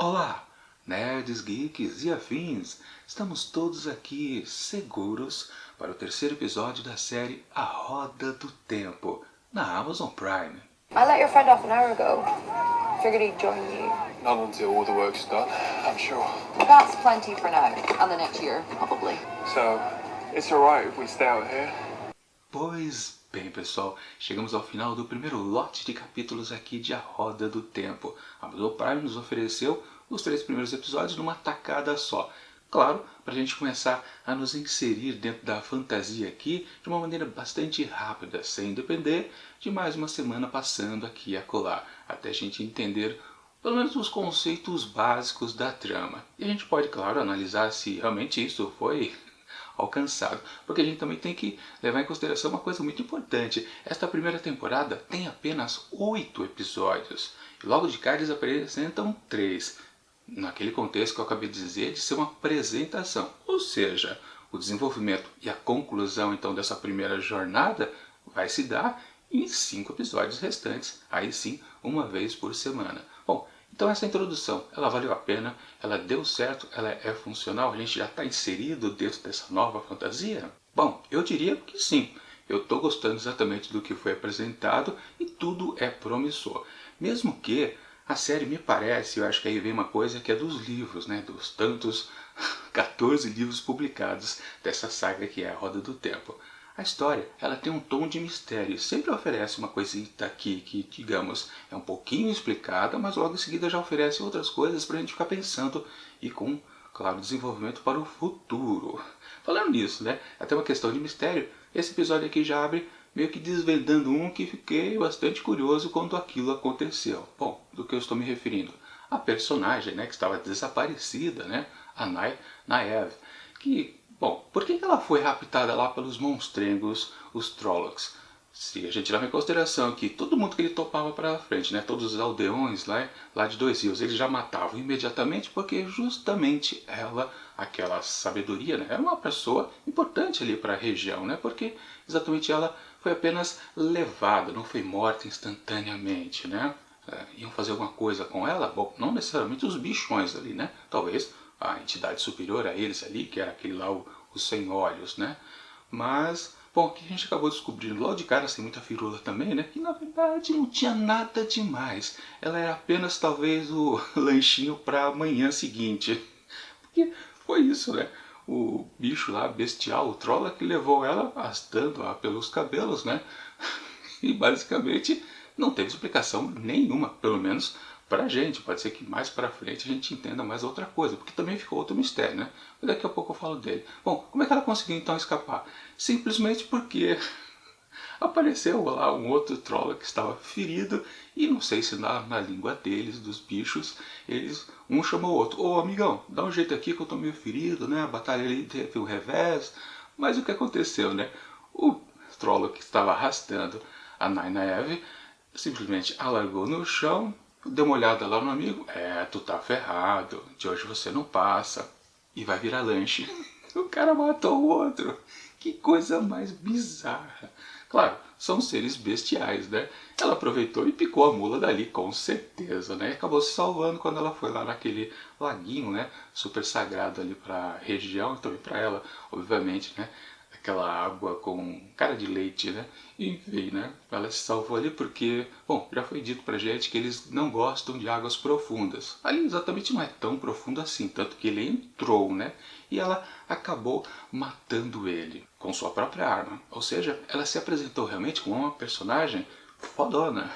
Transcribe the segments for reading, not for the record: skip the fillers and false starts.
Olá, nerds, geeks e afins! Estamos todos aqui seguros para o terceiro episódio da série A Roda do Tempo, na Amazon Prime. I let your friend off an hour ago. Figured he'd join you. Not until all the work's done, I'm sure. That's plenty for now, and the next year, probably. So, it's alright if we stay out here? Pois bem, pessoal, chegamos ao final do primeiro lote de capítulos aqui de A Roda do Tempo. A Amazon Prime nos ofereceu os 3 primeiros episódios numa tacada só. Claro, para a gente começar a nos inserir dentro da fantasia aqui de uma maneira bastante rápida, sem depender de mais uma semana passando aqui e acolá, até a gente entender pelo menos os conceitos básicos da trama. E a gente pode, claro, analisar se realmente isso foi alcançado, porque a gente também tem que levar em consideração uma coisa muito importante. Esta primeira temporada tem apenas 8 episódios, e logo de cara eles apresentam 3, naquele contexto que eu acabei de dizer, de ser uma apresentação, ou seja, o desenvolvimento e a conclusão então dessa primeira jornada vai se dar em 5 episódios restantes, aí sim, uma vez por semana. Bom, então essa introdução, ela valeu a pena, ela deu certo, ela é funcional, a gente já está inserido dentro dessa nova fantasia? Bom, eu diria que sim, eu estou gostando exatamente do que foi apresentado e tudo é promissor. Mesmo que a série me parece, eu acho que aí vem uma coisa que é dos livros, né, dos tantos 14 livros publicados dessa saga que é A Roda do Tempo. A história, ela tem um tom de mistério, sempre oferece uma coisita aqui que, digamos, é um pouquinho explicada, mas logo em seguida já oferece outras coisas para a gente ficar pensando e com, claro, desenvolvimento para o futuro. Falando nisso, né, até uma questão de mistério, esse episódio aqui já abre meio que desvendando um que fiquei bastante curioso quando aquilo aconteceu. Bom, do que eu estou me referindo? A personagem, né, que estava desaparecida, né, a Nynaeve, que... Bom, por que ela foi raptada lá pelos monstrengos, os Trollocs? Se a gente levar em consideração que todo mundo que ele topava para frente, né, todos os aldeões lá de Dois Rios, eles já matavam imediatamente porque justamente ela, aquela sabedoria, né, era uma pessoa importante ali para a região, né, porque exatamente ela foi apenas levada, não foi morta instantaneamente, né? Iam fazer alguma coisa com ela? Bom, não necessariamente os bichões ali, né? Talvez a entidade superior a eles ali, que era aquele lá, os sem olhos, né? Mas, bom, que a gente acabou descobrindo logo de cara, sem muita firula também, né? Que na verdade não tinha nada demais. Ela era apenas talvez o lanchinho para a manhã seguinte. Porque foi isso, né? O bicho lá, bestial, o Trolla, que levou ela arrastando-a pelos cabelos, né? E basicamente não teve explicação nenhuma, pelo menos pra gente. Pode ser que mais pra frente a gente entenda mais outra coisa, porque também ficou outro mistério, né? Mas daqui a pouco eu falo dele. Bom, como é que ela conseguiu então escapar? Simplesmente porque apareceu lá um outro Troll que estava ferido, e não sei se na língua deles, dos bichos, um chamou o outro: ô amigão, dá um jeito aqui que eu tô meio ferido, né? A batalha ali teve um revés. Mas o que aconteceu, né? O Troll que estava arrastando a Nynaeve simplesmente a largou no chão, deu uma olhada lá no amigo: tu tá ferrado, de hoje você não passa, e vai virar lanche. O cara matou o outro. Que coisa mais bizarra. Claro, são seres bestiais, né? Ela aproveitou e picou a mula dali, com certeza, né? E acabou se salvando quando ela foi lá naquele laguinho, né? Super sagrado ali pra região, então e pra ela, obviamente, né? Aquela água com cara de leite, né? Enfim, né? Ela se salvou ali porque, bom, já foi dito pra gente que eles não gostam de águas profundas. Ali exatamente não é tão profundo assim, tanto que ele entrou, né? E ela acabou matando ele com sua própria arma. Ou seja, ela se apresentou realmente como uma personagem fodona.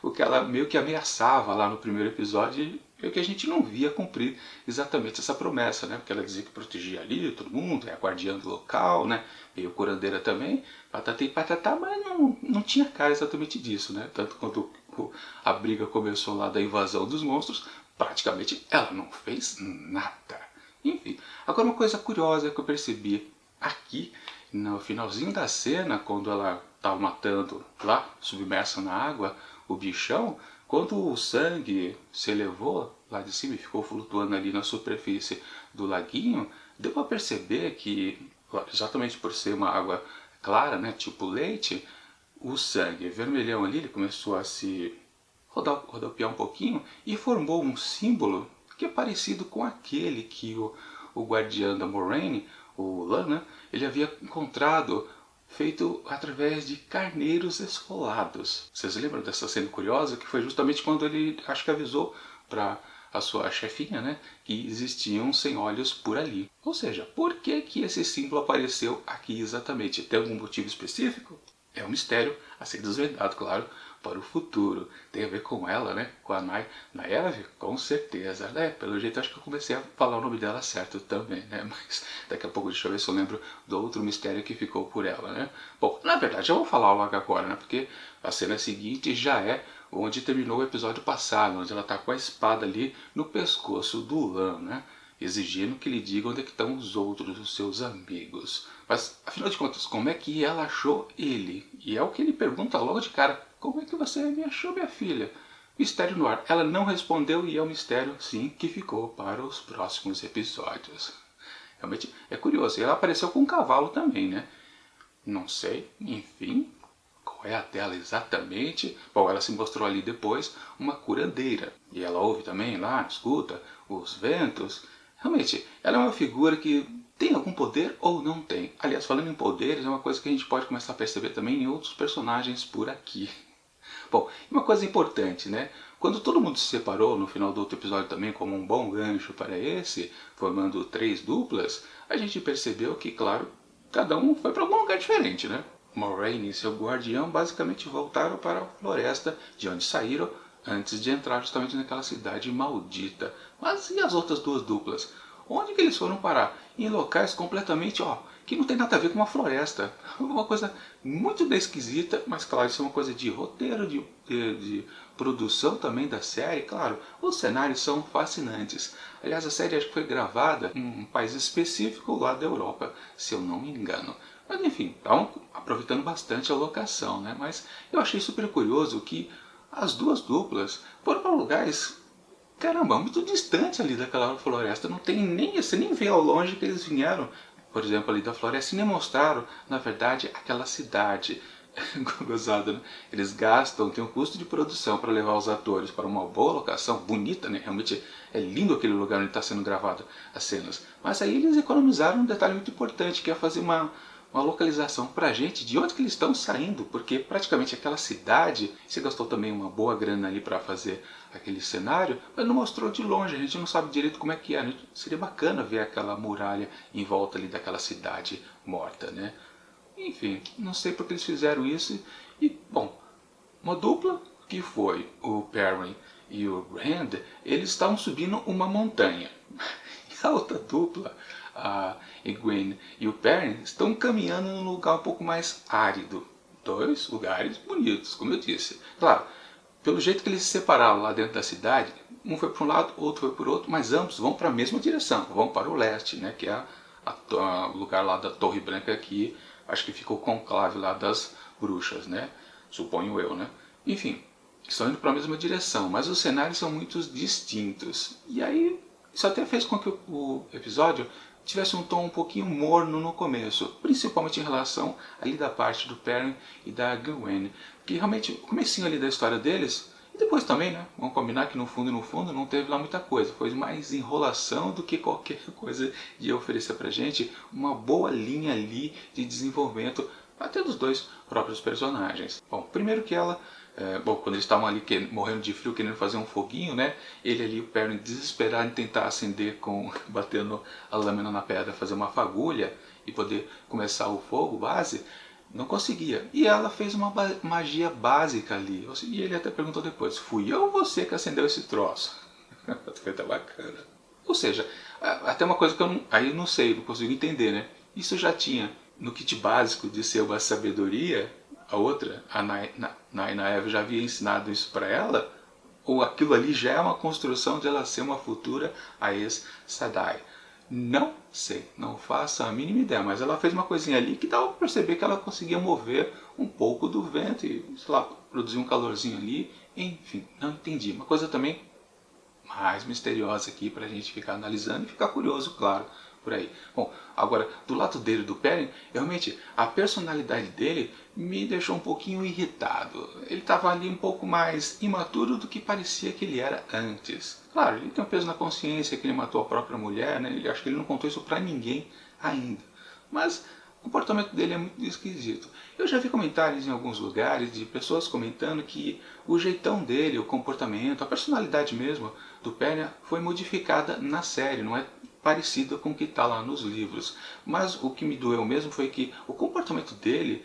O que ela meio que ameaçava lá no primeiro episódio, e o que a gente não via cumprir exatamente essa promessa, né? Porque ela dizia que protegia ali todo mundo, é a guardiã do local, né? Meio curandeira também, patata e patatá, mas não tinha cara exatamente disso, né? Tanto quando a briga começou lá da invasão dos monstros, praticamente ela não fez nada. Enfim, agora uma coisa curiosa que eu percebi aqui no finalzinho da cena, quando ela estava matando lá, submersa na água, o bichão, quando o sangue se elevou lá de cima e ficou flutuando ali na superfície do laguinho, deu para perceber que, exatamente por ser uma água clara, né, tipo leite, o sangue vermelhão ali, ele começou a se rodopiar um pouquinho e formou um símbolo que é parecido com aquele que o guardião da Moraine, o Lan, né, ele havia encontrado, feito através de carneiros esfolados. Vocês lembram dessa cena curiosa? Que foi justamente quando ele, acho que avisou para a sua chefinha, né, que existiam sem olhos por ali. Ou seja, por que que esse símbolo apareceu aqui exatamente? Tem algum motivo específico? É um mistério a ser desvendado, claro, para o futuro. Tem a ver com ela, né? Com a Nynaeve? Com certeza. Pelo jeito acho que eu comecei a falar o nome dela certo também, né? Mas daqui a pouco deixa eu ver se eu lembro do outro mistério que ficou por ela, né? Bom, na verdade eu vou falar logo agora, né? Porque a cena seguinte já é onde terminou o episódio passado, onde ela está com a espada ali no pescoço do Lan, né? Exigindo que lhe diga onde é que estão os outros, os seus amigos. Mas, afinal de contas, como é que ela achou ele? E é o que ele pergunta logo de cara. Como é que você me achou, minha filha? Mistério no ar. Ela não respondeu e é um mistério, sim, que ficou para os próximos episódios. Realmente é curioso. E ela apareceu com um cavalo também, né? Não sei, enfim, qual é a dela exatamente? Bom, ela se mostrou ali depois uma curandeira. E ela ouve também lá, escuta os ventos. Realmente, ela é uma figura que tem algum poder ou não tem. Aliás, falando em poderes, é uma coisa que a gente pode começar a perceber também em outros personagens por aqui. Bom, e uma coisa importante, né? Quando todo mundo se separou no final do outro episódio também, como um bom gancho para esse, formando 3 duplas, a gente percebeu que, claro, cada um foi para algum lugar diferente, né? Moraine e seu guardião basicamente voltaram para a floresta de onde saíram antes de entrar justamente naquela cidade maldita. Mas e as outras 2 duplas? Onde que eles foram parar? Em locais completamente, que não tem nada a ver com uma floresta. Uma coisa muito esquisita, mas claro, isso é uma coisa de roteiro, de produção também da série. Claro, os cenários são fascinantes. Aliás, a série acho que foi gravada em um país específico lá da Europa, se eu não me engano. Mas enfim, estavam aproveitando bastante a locação, né? Mas eu achei super curioso que as 2 duplas foram para lugares, caramba, muito distante ali daquela floresta. Não tem nem, você nem vê ao longe que eles vieram, por exemplo, ali da floresta, e nem mostraram, na verdade, aquela cidade. Gozada, né? Eles gastam, tem um custo de produção para levar os atores para uma boa locação, bonita, né? Realmente é lindo aquele lugar onde está sendo gravado as cenas. Mas aí eles economizaram um detalhe muito importante, que é fazer uma localização para a gente de onde que eles estão saindo, porque praticamente aquela cidade, você gastou também uma boa grana ali para fazer aquele cenário, mas não mostrou de longe, a gente não sabe direito como é que é. Seria bacana ver aquela muralha em volta ali daquela cidade morta, né? Enfim, não sei porque eles fizeram isso. E, bom, uma dupla que foi o Perrin e o Rand, eles estavam subindo uma montanha. E a outra dupla, a Egwene e o Perrin, estão caminhando num lugar um pouco mais árido. 2 lugares bonitos, como eu disse. Claro, pelo jeito que eles se separaram lá dentro da cidade, um foi para um lado, outro foi para o outro, mas ambos vão para a mesma direção, vão para o leste, né, que é o lugar lá da Torre Branca, que acho que ficou o conclave lá das bruxas, né, suponho eu, né. Enfim, estão indo para a mesma direção, mas os cenários são muito distintos. E aí, isso até fez com que o episódio tivesse um tom um pouquinho morno no começo, principalmente em relação ali da parte do Perrin e da Gwen, que realmente o comecinho ali da história deles, e depois também, né, vamos combinar que no fundo não teve lá muita coisa, foi mais enrolação do que qualquer coisa de oferecer pra gente uma boa linha ali de desenvolvimento até dos 2 próprios personagens. Bom, primeiro que ela, quando eles estavam ali morrendo de frio, querendo fazer um foguinho, né? Ele ali, o Perrin, desesperado em tentar acender batendo a lâmina na pedra, fazer uma fagulha e poder começar o fogo base, não conseguia. E ela fez uma magia básica ali. E ele até perguntou depois, fui eu ou você que acendeu esse troço? Foi até bacana. Ou seja, até uma coisa que eu não sei, não consigo entender, né? Isso já tinha no kit básico de ser uma sabedoria. A outra, a Nynaeve, já havia ensinado isso para ela? Ou aquilo ali já é uma construção de ela ser uma futura Aes Sedai? Não sei, não faço a mínima ideia, mas ela fez uma coisinha ali que dava para perceber que ela conseguia mover um pouco do vento e, sei lá, produzir um calorzinho ali. Enfim, não entendi. Uma coisa também mais misteriosa aqui para a gente ficar analisando e ficar curioso, claro, por aí. Bom, agora, do lado dele, do Perrin, realmente a personalidade dele me deixou um pouquinho irritado. Ele estava ali um pouco mais imaturo do que parecia que ele era antes. Claro, ele tem um peso na consciência que ele matou a própria mulher, né? Ele acho que ele não contou isso pra ninguém ainda. Mas o comportamento dele é muito esquisito. Eu já vi comentários em alguns lugares de pessoas comentando que o jeitão dele, o comportamento, a personalidade mesmo do Perrin foi modificada na série, não é parecida com o que está lá nos livros. Mas o que me doeu mesmo foi que o comportamento dele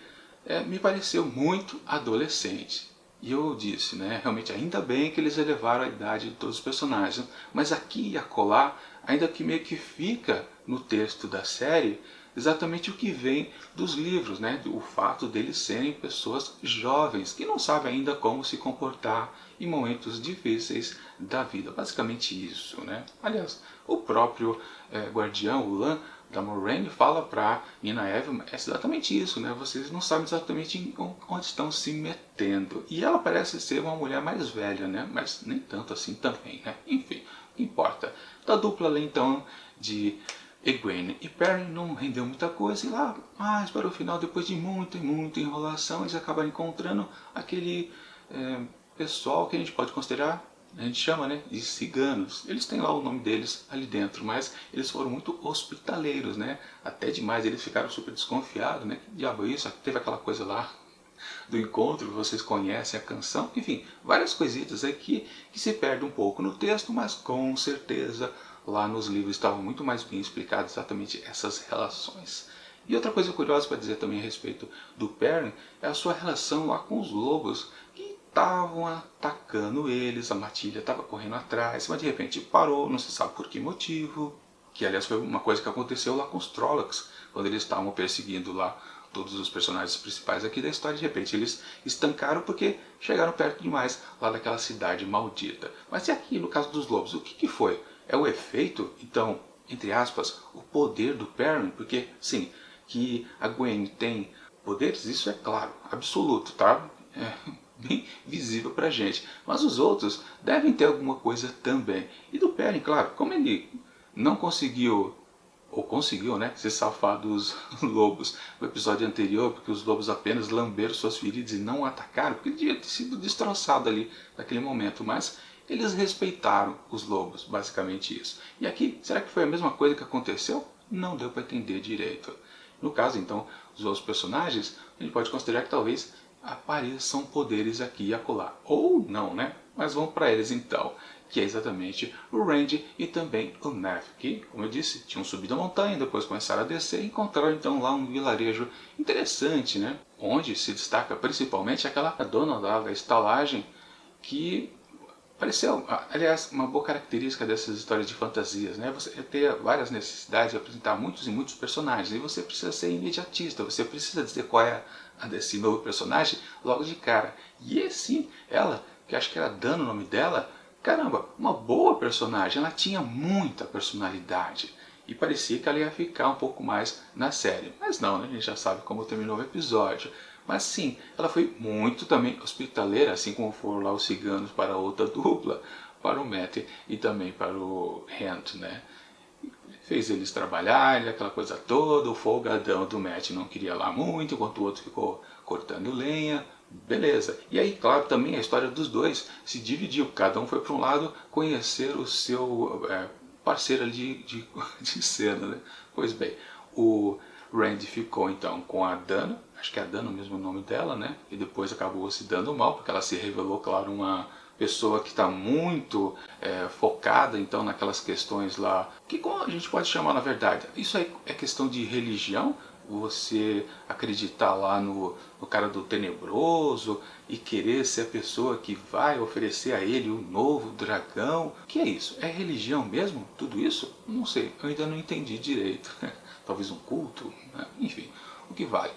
me pareceu muito adolescente. E eu disse, né, realmente ainda bem que eles elevaram a idade de todos os personagens, mas aqui e acolá, ainda que meio que fica no texto da série, exatamente o que vem dos livros, né, o fato deles serem pessoas jovens, que não sabem ainda como se comportar em momentos difíceis da vida. Basicamente isso, né. Aliás, o próprio guardião, o Lan, da Moraine, fala para Nina Evelyn exatamente isso, né? Vocês não sabem exatamente onde estão se metendo. E ela parece ser uma mulher mais velha, né? Mas nem tanto assim também, né? Enfim, o que importa. Da dupla ali, então, de Egwene e Perrin não rendeu muita coisa, e lá, mas para o final, depois de muita e muita enrolação, eles acabaram encontrando aquele pessoal que a gente pode considerar, a gente chama, né, de ciganos. Eles têm lá o nome deles ali dentro, mas eles foram muito hospitaleiros, né? Até demais, eles ficaram super desconfiados, né? Que diabo é isso? Teve aquela coisa lá do encontro, vocês conhecem a canção, enfim, várias coisitas aqui que se perdem um pouco no texto, mas com certeza lá nos livros estavam muito mais bem explicadas exatamente essas relações. E outra coisa curiosa para dizer também a respeito do Perrin é a sua relação lá com os lobos, que estavam atacando eles, a matilha estava correndo atrás, mas de repente parou, não se sabe por que motivo, que aliás foi uma coisa que aconteceu lá com os Trollocs, quando eles estavam perseguindo lá todos os personagens principais aqui da história, de repente eles estancaram porque chegaram perto demais lá daquela cidade maldita. Mas e aqui no caso dos lobos, o que foi? É o efeito, então, entre aspas, o poder do Perrin? Porque, sim, que a Gwen tem poderes, isso é claro, absoluto, tá? É bem visível pra gente. Mas os outros devem ter alguma coisa também. E do Perrin, claro, como ele não conseguiu, ou conseguiu, né, se safar dos lobos no episódio anterior, porque os lobos apenas lamberam suas feridas e não atacaram, porque ele devia ter sido destroçado ali naquele momento, mas eles respeitaram os lobos, basicamente isso. E aqui, será que foi a mesma coisa que aconteceu? Não deu para entender direito. No caso, então, dos outros personagens, a gente pode considerar que talvez apareçam poderes aqui e acolá. Ou não, né? Mas vamos para eles então, que é exatamente o Randy e também o Nev, que, como eu disse, tinham subido a montanha, depois começaram a descer e encontraram então lá um vilarejo interessante, né? Onde se destaca principalmente aquela dona lá da estalagem, que pareceu, aliás, uma boa característica dessas histórias de fantasias, né? Você ter várias necessidades de apresentar muitos e muitos personagens, e você precisa ser imediatista, você precisa dizer qual é a desse novo personagem logo de cara. E assim, ela, que acho que era Dana o nome dela, caramba, uma boa personagem, ela tinha muita personalidade. E parecia que ela ia ficar um pouco mais na série. Mas não, né? A gente já sabe como terminou o episódio. Mas sim, ela foi muito também hospitaleira, assim como foram lá os ciganos para a outra dupla, para o Matt e também para o Hent, né? Fez eles trabalharem, aquela coisa toda, o folgadão do Matt não queria lá muito, enquanto o outro ficou cortando lenha, beleza. E aí, claro, também a história dos dois se dividiu, cada um foi para um lado conhecer o seu parceiro ali de cena, né? Pois bem, o Randy ficou então com a Dana, acho que é a Dana mesmo o nome dela, né? E depois acabou se dando mal, porque ela se revelou, claro, uma pessoa que está muito focada então naquelas questões lá, que como a gente pode chamar na verdade, isso aí é questão de religião, você acreditar lá no cara do tenebroso e querer ser a pessoa que vai oferecer a ele o novo dragão. O que é isso? É religião mesmo? Tudo isso? Não sei, eu ainda não entendi direito. Talvez um culto? Enfim, o que vale.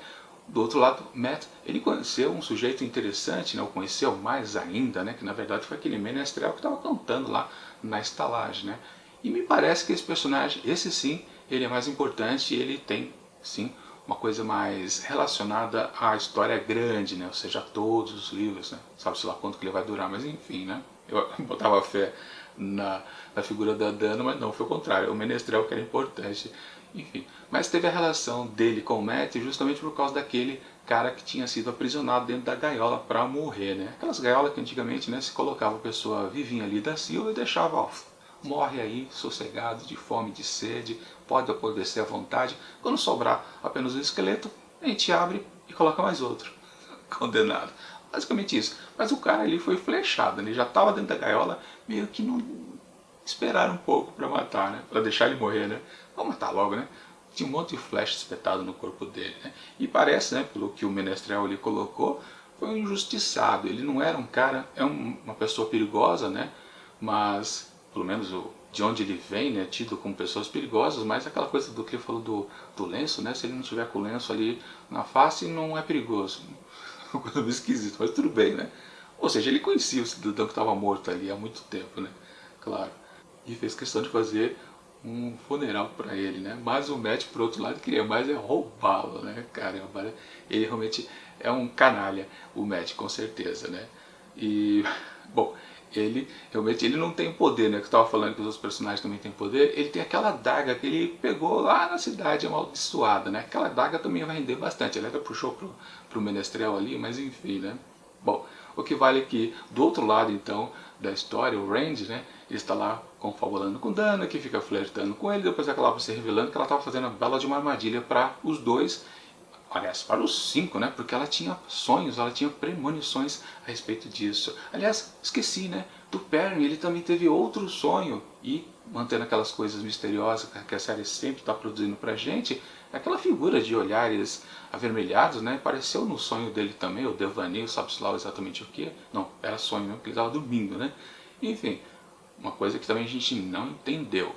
Do outro lado, Matt, ele conheceu um sujeito interessante, né? O conheceu mais ainda, né? Que na verdade foi aquele menestrel que estava cantando lá na estalagem, né? E me parece que esse personagem, esse sim, ele é mais importante, ele tem, sim, uma coisa mais relacionada à história grande, né? Ou seja, a todos os livros, né? Sabe-se lá quanto que ele vai durar, mas enfim, né? Eu botava fé na figura da Dana, mas não, foi o contrário, o Menestrel que era importante. Enfim, mas teve a relação dele com o Matt justamente por causa daquele cara que tinha sido aprisionado dentro da gaiola para morrer, né? Aquelas gaiolas que antigamente, né, se colocava a pessoa vivinha ali da Silva e deixava, ó, morre aí, sossegado, de fome, de sede, pode apodrecer à vontade. Quando sobrar apenas um esqueleto, a gente abre e coloca mais outro. Condenado. Basicamente isso. Mas o cara ali foi flechado, ele já estava dentro da gaiola, meio que não esperaram um pouco para matar, né? Para deixar ele morrer, né? Vamos matar logo, né? Tinha um monte de flecha espetado no corpo dele, né? E parece, né, pelo que o Menestrel ali colocou, foi um injustiçado. Ele não era um cara, uma pessoa perigosa, né? Mas, pelo menos de onde ele vem, né, tido como pessoas perigosas, mas aquela coisa do que ele falou do lenço, né? Se ele não tiver com o lenço ali na face, não é perigoso. Uma coisa meio esquisita, mas tudo bem, né? Ou seja, ele conhecia o cidadão que estava morto ali há muito tempo, né? Claro. E fez questão de fazer um funeral para ele, né? Mas o Matt, por outro lado, queria mais é roubá-lo, né? Caramba, né? Ele realmente é um canalha, o Matt, com certeza, né? E, bom, ele realmente ele não tem poder, né? Que eu estava falando que os outros personagens também têm poder. Ele tem aquela daga que ele pegou lá na cidade amaldiçoada, né? Aquela daga também vai render bastante. Ele até puxou pro Menestrel ali, mas enfim, né? Bom, o que vale é que do outro lado, então, da história, o Randy, né? Ele está lá confabulando com Dana, que fica flertando com ele, depois acaba se revelando que ela estava fazendo a bela de uma armadilha para os dois, aliás, para os 5, né? Porque ela tinha sonhos, ela tinha premonições a respeito disso. Aliás, esqueci, né? Do Perry, ele também teve outro sonho, e mantendo aquelas coisas misteriosas que a série sempre está produzindo pra gente, aquela figura de olhares avermelhados, né? Apareceu no sonho dele também, o devaneio, sabe-se lá exatamente o que. Não, era sonho mesmo, porque ele estava dormindo, né? Enfim, uma coisa que também a gente não entendeu.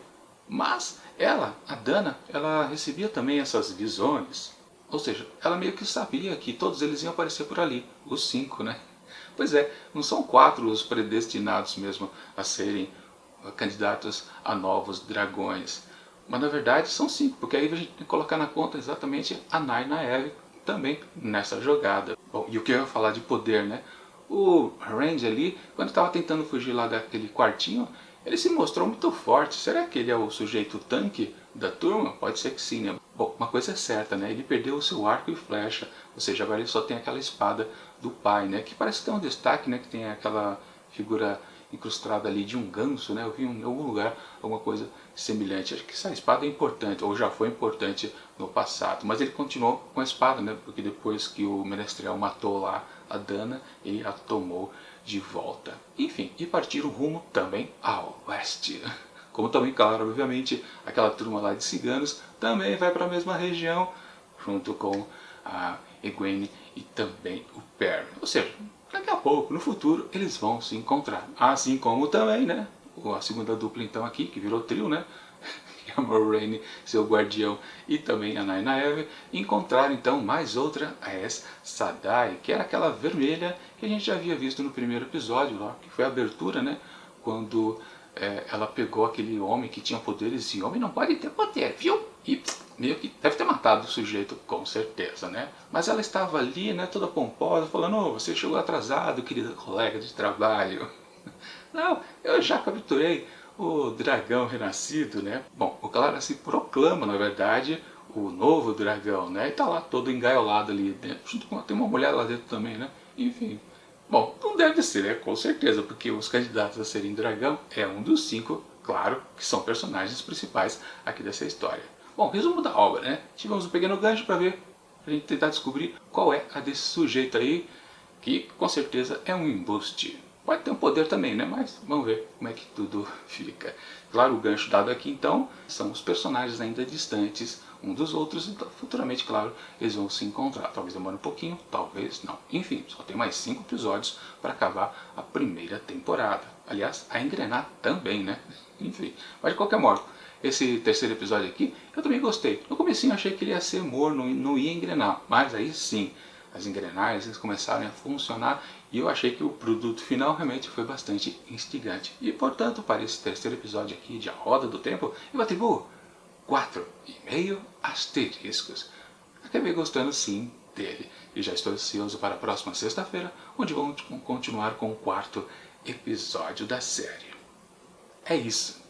Mas ela, a Dana, ela recebia também essas visões. Ou seja, ela meio que sabia que todos eles iam aparecer por ali, os 5, né? Pois é, não são 4 os predestinados mesmo a serem candidatos a novos dragões. Mas na verdade são 5, porque aí a gente tem que colocar na conta exatamente a Nynaeve também nessa jogada. Bom, e o que eu ia falar de poder, né? O Randy ali, quando estava tentando fugir lá daquele quartinho, ele se mostrou muito forte. Será que ele é o sujeito tanque da turma? Pode ser que sim, né? Bom, uma coisa é certa, né? Ele perdeu o seu arco e flecha, ou seja, agora ele só tem aquela espada do pai, né? Que parece ter um destaque, né? Que tem aquela figura incrustada ali de um ganso, né? Eu vi em algum lugar alguma coisa semelhante. Acho que essa espada é importante, ou já foi importante no passado. Mas ele continuou com a espada, né? Porque depois que o Menestrel matou lá a Dana, ele a tomou de volta. Enfim, e partiram rumo também ao oeste. Como também, claro, obviamente, aquela turma lá de ciganos também vai para a mesma região, junto com a Egwene e também o Perry. Ou seja, daqui a pouco, no futuro, eles vão se encontrar. Assim como também, né? A segunda dupla então aqui, que virou trio, né? A Moraine, seu guardião, e também a Nynaeve, encontraram então mais outra, a Aes Sedai, que era aquela vermelha que a gente já havia visto no primeiro episódio, lá, que foi a abertura, né? Quando ela pegou aquele homem que tinha poderes, e homem não pode ter poder, viu? E meio que deve ter matado o sujeito, com certeza, né? Mas ela estava ali, né, toda pomposa, falando: "Oh, você chegou atrasado, querida colega de trabalho." Não, eu já capturei o dragão renascido, né? Bom, o Clara se proclama, na verdade, o novo dragão, né? E tá lá todo engaiolado ali dentro. Junto com, tem uma mulher lá dentro também, né? Enfim. Bom, não deve ser, né? Com certeza, porque os candidatos a serem dragão é um dos 5, claro, que são personagens principais aqui dessa história. Bom, resumo da obra, né? Tivemos um pequeno gancho para ver, pra gente tentar descobrir qual é a desse sujeito aí, que com certeza é um embuste. Pode ter um poder também, né? Mas vamos ver como é que tudo fica. Claro, o gancho dado aqui, então, são os personagens ainda distantes um dos outros. Então, futuramente, claro, eles vão se encontrar. Talvez demore um pouquinho, talvez não. Enfim, só tem mais 5 episódios para acabar a primeira temporada. Aliás, a engrenar também, né? Enfim, mas de qualquer modo, esse terceiro episódio aqui, eu também gostei. No comecinho eu achei que ele ia ser morno, não ia engrenar. Mas aí sim, as engrenagens começaram a funcionar e eu achei que o produto final realmente foi bastante instigante. E portanto, para esse terceiro episódio aqui de A Roda do Tempo, eu atribuo 4,5 asteriscos. Acabei gostando sim dele e já estou ansioso para a próxima sexta-feira, onde vamos continuar com o 4º episódio da série. É isso.